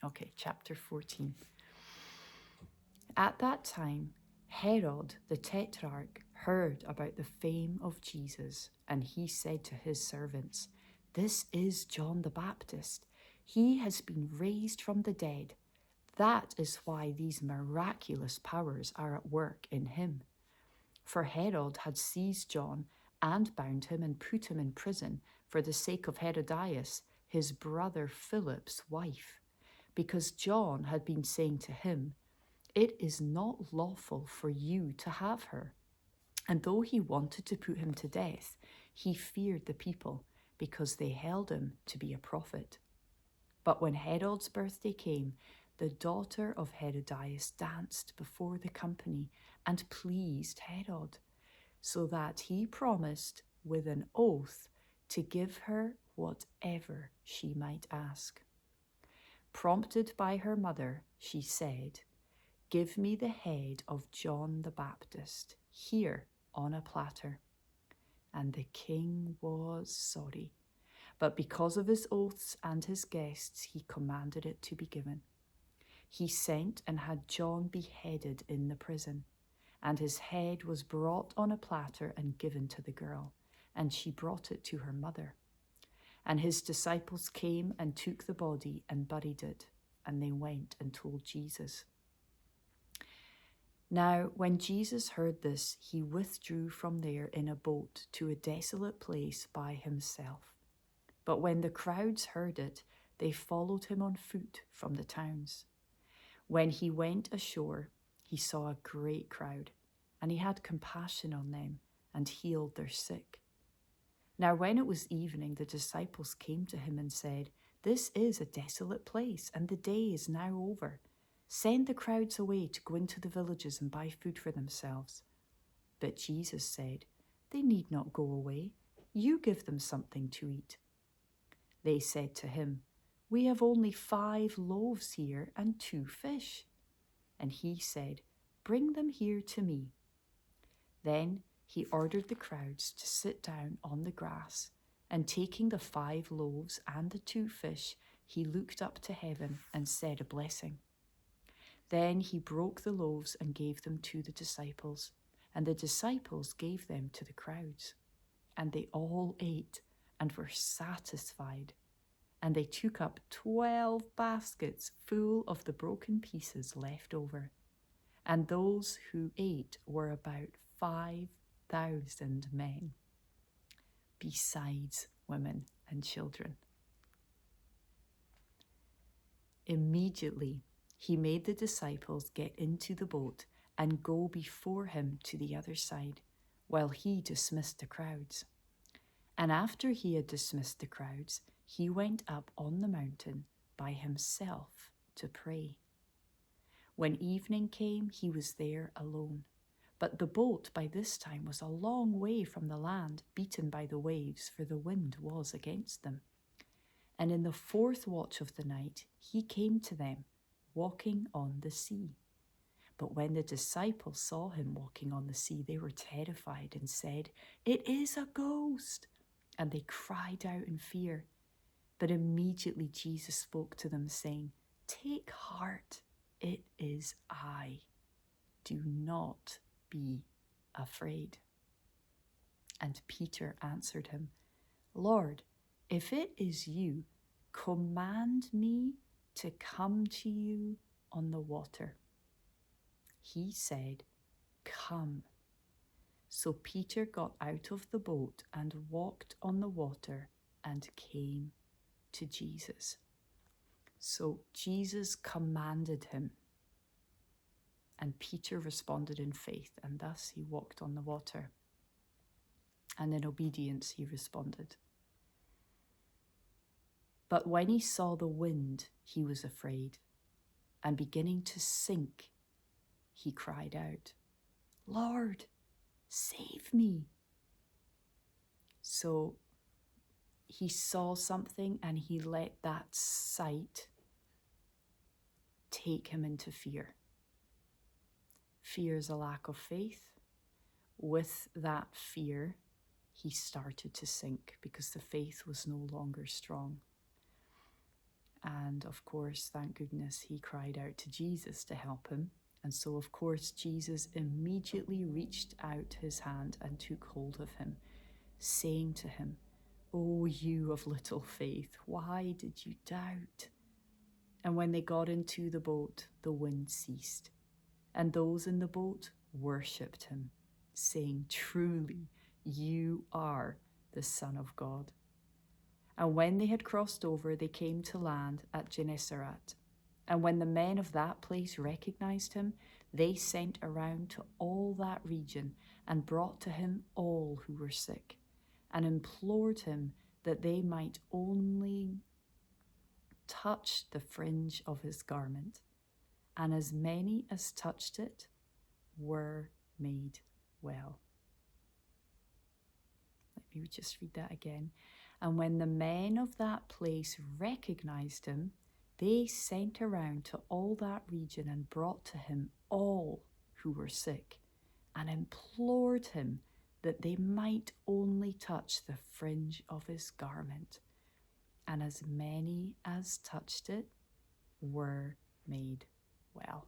Okay, chapter 14. At that time, Herod the Tetrarch heard about the fame of Jesus, and he said to his servants, "This is John the Baptist. He has been raised from the dead. That is why these miraculous powers are at work in him." For Herod had seized John and bound him and put him in prison for the sake of Herodias, his brother Philip's wife, because John had been saying to him, "It is not lawful for you to have her." And though he wanted to put him to death, he feared the people because they held him to be a prophet. But when Herod's birthday came, the daughter of Herodias danced before the company and pleased Herod, so that he promised with an oath to give her whatever she might ask. Prompted by her mother, she said, "Give me the head of John the Baptist, here on a platter." And the king was sorry, but because of his oaths and his guests, he commanded it to be given. He sent and had John beheaded in the prison, and his head was brought on a platter and given to the girl, and she brought it to her mother. And his disciples came and took the body and buried it, and they went and told Jesus. Now, when Jesus heard this, he withdrew from there in a boat to a desolate place by himself. But when the crowds heard it, they followed him on foot from the towns. When he went ashore, he saw a great crowd, and he had compassion on them and healed their sick. Now, when it was evening, the disciples came to him and said, "This is a desolate place, and the day is now over. Send the crowds away to go into the villages and buy food for themselves." But Jesus said, "They need not go away. You give them something to eat." They said to him, "We have only 5 loaves here and 2 fish." And he said, "Bring them here to me." Then he ordered the crowds to sit down on the grass, and taking the 5 loaves and the 2 fish, he looked up to heaven and said a blessing. Then he broke the loaves and gave them to the disciples, and the disciples gave them to the crowds. And they all ate and were satisfied. And they took up 12 baskets full of the broken pieces left over. And those who ate were about 5,000 men, besides women and children. Immediately, he made the disciples get into the boat and go before him to the other side, while he dismissed the crowds. And after he had dismissed the crowds, he went up on the mountain by himself to pray. When evening came, he was there alone. But the boat by this time was a long way from the land, beaten by the waves, for the wind was against them. And in the 4th watch of the night, he came to them, walking on the sea. But when the disciples saw him walking on the sea, they were terrified and said, "It is a ghost!" And they cried out in fear. But immediately Jesus spoke to them, saying, "Take heart, it is I. Do not be afraid." And Peter answered him, "Lord, if it is you, command me to come to you on the water." He said, "Come." So Peter got out of the boat and walked on the water and came to Jesus. So Jesus commanded him, and Peter responded in faith, and thus he walked on the water. And in obedience he responded. But when he saw the wind, he was afraid, and beginning to sink, he cried out, "Lord, save me." So he saw something, and he let that sight take him into fear. Fear is a lack of faith. With that fear, he started to sink because the faith was no longer strong. And of course, thank goodness, he cried out to Jesus to help him. And so, of course, Jesus immediately reached out his hand and took hold of him, saying to him, "O you of little faith, why did you doubt?" And when they got into the boat, the wind ceased, and those in the boat worshipped him, saying, "Truly, you are the Son of God." And when they had crossed over, they came to land at Gennesaret. And when the men of that place recognized him, they sent around to all that region and brought to him all who were sick, and implored him that they might only touch the fringe of his garment. And as many as touched it were made well. Let me just read that again. And when the men of that place recognized him, they sent around to all that region and brought to him all who were sick, and implored him that they might only touch the fringe of his garment. And as many as touched it were made well.